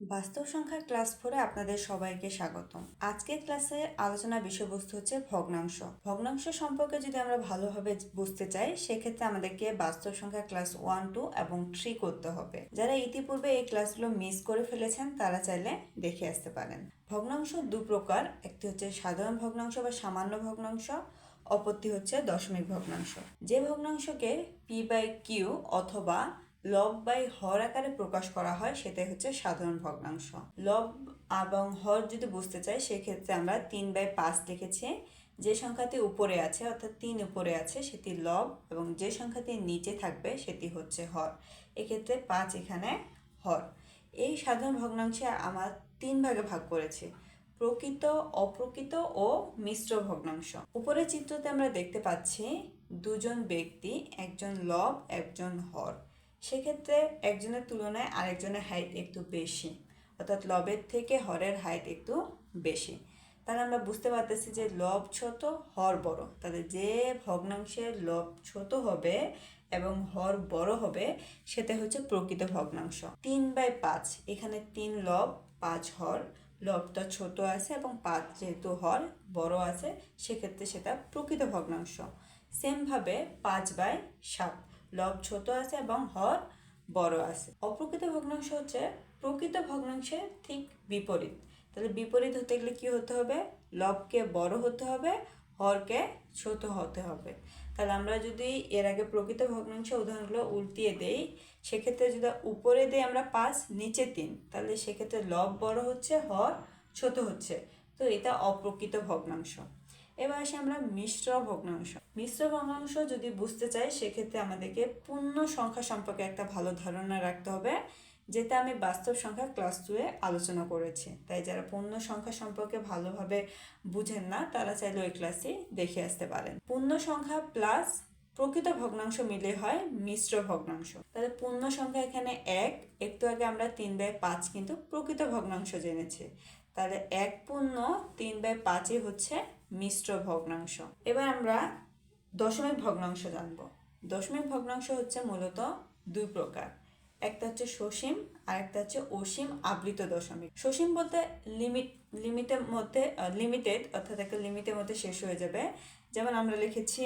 বাস্তব সংখ্যার ক্লাস 4-এ আপনাদের সবাইকে স্বাগতম। আজকের ক্লাসে আলোচনার বিষয়বস্তু হচ্ছে ভগ্নাংশ। ভগ্নাংশ সম্পর্কে যদি আমরা ভালোভাবে বুঝতে চাই, সেক্ষেত্রে আমাদেরকে বাস্তব সংখ্যা ক্লাস 1, 2 এবং 3 করতে হবে। যারা ইতিপূর্বে এই ক্লাসগুলো মিস করে ফেলেছেন তারা চাইলে দেখে আসতে পারেন। ভগ্নাংশ দু প্রকার, একটি হচ্ছে সাধারণ ভগ্নাংশ বা সামান্য ভগ্নাংশ, অপরটি হচ্ছে দশমিক ভগ্নাংশ। যে ভগ্নাংশকে p/q অথবা লব বাই হর আকারে প্রকাশ করা হয় সেটাই হচ্ছে সাধারণ ভগ্নাংশ। লব এবং হর যদি বুঝতে চাই, সেক্ষেত্রে আমরা 3/5 লিখেছি। যে সংখ্যাটি উপরে আছে অর্থাৎ 3 উপরে আছে সেটি লব এবং যে সংখ্যাটি নিচে থাকবে সেটি হচ্ছে হর। এক্ষেত্রে 5 এখানে হর। এই সাধারণ ভগ্নাংশে আমার 3 ভাগে ভাগ করেছি: প্রকৃত, অপ্রকৃত ও মিশ্র ভগ্নাংশ। উপরের চিত্রতে আমরা দেখতে পাচ্ছি দুজন ব্যক্তি, একজন লব একজন হর। সেক্ষেত্রে একজনের তুলনায় আরেকজনের হাইট একটু বেশি, অর্থাৎ লবের থেকে হরের হাইট একটু বেশি। তাহলে আমরা বুঝতে পারতেছি যে লব ছোট হর বড়। তাহলে যে ভগ্নাংশের লব ছোট হবে এবং হর বড় হবে সেটা হচ্ছে প্রকৃত ভগ্নাংশ। 3/5, এখানে 3 লব 5 হর। লবটা ছোট আছে এবং 5 যেহেতু হর বড় আছে, সেক্ষেত্রে সেটা প্রকৃত ভগ্নাংশ। সেমভাবে 5/7, লব ছোট আছে এবং হর বড় আছে। অপ্রকৃত ভগ্নাংশ হচ্ছে প্রকৃত ভগ্নাংশের ঠিক বিপরীত। তাহলে বিপরীত হতে গেলে কি হতে হবে? লবকে বড় হতে হবে, হরকে ছোট হতে হবে। তাহলে আমরা যদি এর আগে প্রকৃত ভগ্নাংশ উদাহরণগুলো উল্টিয়ে দেই, সেক্ষেত্রে যদি উপরে দিই আমরা 5, নিচে 3, তাহলে সেক্ষেত্রে লব বড় হচ্ছে, হর ছোট হচ্ছে। তো এটা অপ্রকৃত ভগ্নাংশ। এবার আসি আমরা মিশ্র ভগ্নাংশ। মিশ্র ভগ্নাংশ যদি বুঝতে চাই, সেক্ষেত্রে আমাদেরকে পূর্ণ সংখ্যা সম্পর্কে একটা ভালো ধারণা রাখতে হবে, যেটা আমি বাস্তব সংখ্যা ক্লাস 2-এ আলোচনা করেছি। তাই যারা পূর্ণ সংখ্যা সম্পর্কে ভালোভাবে বুঝেন না, তারা চাইলে ওই ক্লাসে দেখে আসতে পারেন। পূর্ণ সংখ্যা প্লাস প্রকৃত ভগ্নাংশ মিলে হয় মিশ্র ভগ্নাংশ। তাহলে পূর্ণ সংখ্যা এখানে 1, একটু আগে আমরা 3/5 কিন্তু প্রকৃত ভগ্নাংশ জেনেছি। তাহলে 1 পূর্ণ 3/5 হচ্ছে মিশ্র ভগ্নাংশ। এবার আমরা দশমিক ভগ্নাংশ জানব। দশমিক ভগ্নাংশ হচ্ছে মূলত দুই প্রকার, একটা হচ্ছে সসীম আর একটা হচ্ছে অসীম আবৃত দশমিক। সসীম বলতে লিমিটের মধ্যে লিমিটেড, অর্থাৎ একটা লিমিটের মধ্যে শেষ হয়ে যাবে। যেমন আমরা লিখেছি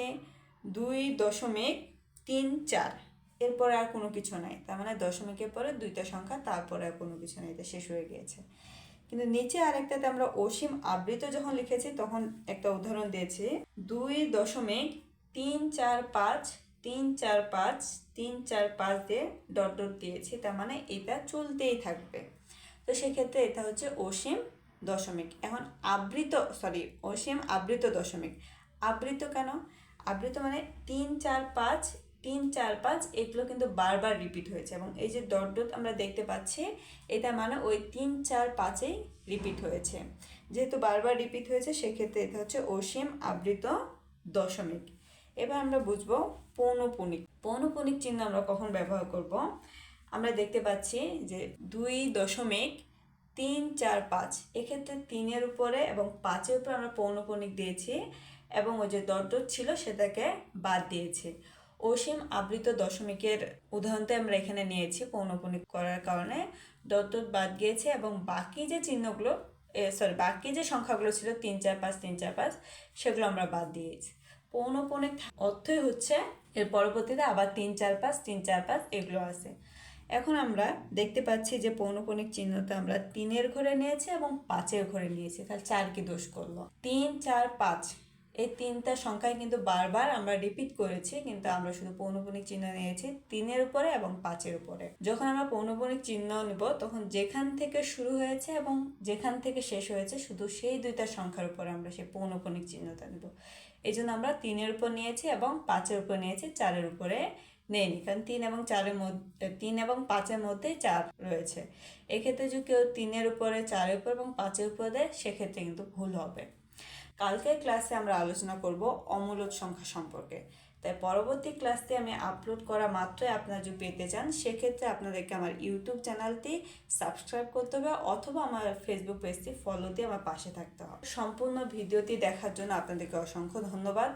2.34, এরপরে আর কোনো কিছু নাই, তার মানে দশমিকের পরে দুইটা সংখ্যা, তারপরে আর কোনো কিছু নেই, এটা শেষ হয়ে গিয়েছে। কিন্তু নিচে আরেকটাতে আমরা অসীম আবৃত যখন লিখেছি তখন একটা উদাহরণ দিয়েছি 2.345 345 345 দিয়ে ডট ডট দিয়েছি, তার মানে এটা চলতেই থাকবে। তো সেক্ষেত্রে এটা হচ্ছে অসীম দশমিক। এখন অসীম আবৃত দশমিক। আবৃত কেন? আবৃত মানে 345 345 এগুলো কিন্তু বারবার রিপিট হয়েছে, এবং এই যে ডট ডট আমরা দেখতে পাচ্ছি, এটা মানে ওই 345-এই রিপিট হয়েছে। যেহেতু বারবার রিপিট হয়েছে, সেক্ষেত্রে এটা হচ্ছে অসীম আবৃত দশমিক। এবার আমরা বুঝবো পৌনঃপুনিক। পৌনঃপুনিক চিহ্ন আমরা কখন ব্যবহার করব? আমরা দেখতে পাচ্ছি যে 2.345, এক্ষেত্রে 3-এর উপরে এবং 5-এর উপরে আমরা পৌনঃপুনিক দিয়েছি, এবং ওই যে ডট ডট ছিল সেটাকে বাদ দিয়েছি। অসীম আবৃত দশমিকের উদাহরণটা আমরা এখানে নিয়েছি পৌনঃপুনিক করার কারণে, ডট ডট বাদ গিয়েছে, এবং বাকি যে চিহ্নগুলো বাকি যে সংখ্যাগুলো ছিল 345 345, সেগুলো আমরা বাদ দিয়েছি। পৌনঃপুনিক অর্থই হচ্ছে এর পরবর্তীতে আবার 345 345 এগুলো আছে। এখন আমরা দেখতে পাচ্ছি যে পৌনঃপুনিক চিহ্নটা আমরা 3-এর ঘরে নিয়েছি এবং 5-এর ঘরে নিয়েছি, তাহলে 4 কি দোষ করলো? 3 4 5, এই তিনটা সংখ্যায় কিন্তু বারবার আমরা রিপিট করেছি, কিন্তু আমরা শুধু পৌনঃপুনিক চিহ্ন নিয়েছি 3-এর উপরে এবং 5-এর উপরে। যখন আমরা পৌনঃপুনিক চিহ্ন নেব, তখন যেখান থেকে শুরু হয়েছে এবং যেখান থেকে শেষ হয়েছে শুধু সেই দুইটা সংখ্যার উপরে আমরা সেই পৌনঃপুনিক চিহ্নটা নেব। এই জন্য আমরা 3-এর উপর নিয়েছি এবং 5-এর উপর নিয়েছি, 4-এর উপরে নেইনি, কারণ 3 এবং 5-এর মধ্যে 4 রয়েছে। এক্ষেত্রে যদি কেউ 3-এর উপরে 4-এর উপর এবং 5-এর উপরে দেয়, সেক্ষেত্রে কিন্তু ভুল হবে। কালকের ক্লাসে আমরা আলোচনা করব অমূলদ সংখ্যা সম্পর্কে। তাই পরবর্তী ক্লাসটি আমি আপলোড করা মাত্রই আপনারা যদি পেতে চান, সেক্ষেত্রে আপনাদেরকে আমার ইউটিউব চ্যানেলটি সাবস্ক্রাইব করতে হবে, অথবা আমার ফেসবুক পেজটি ফলো দিয়ে আমার পাশে থাকতে হবে। সম্পূর্ণ ভিডিওটি দেখার জন্য আপনাদেরকে অসংখ্য ধন্যবাদ।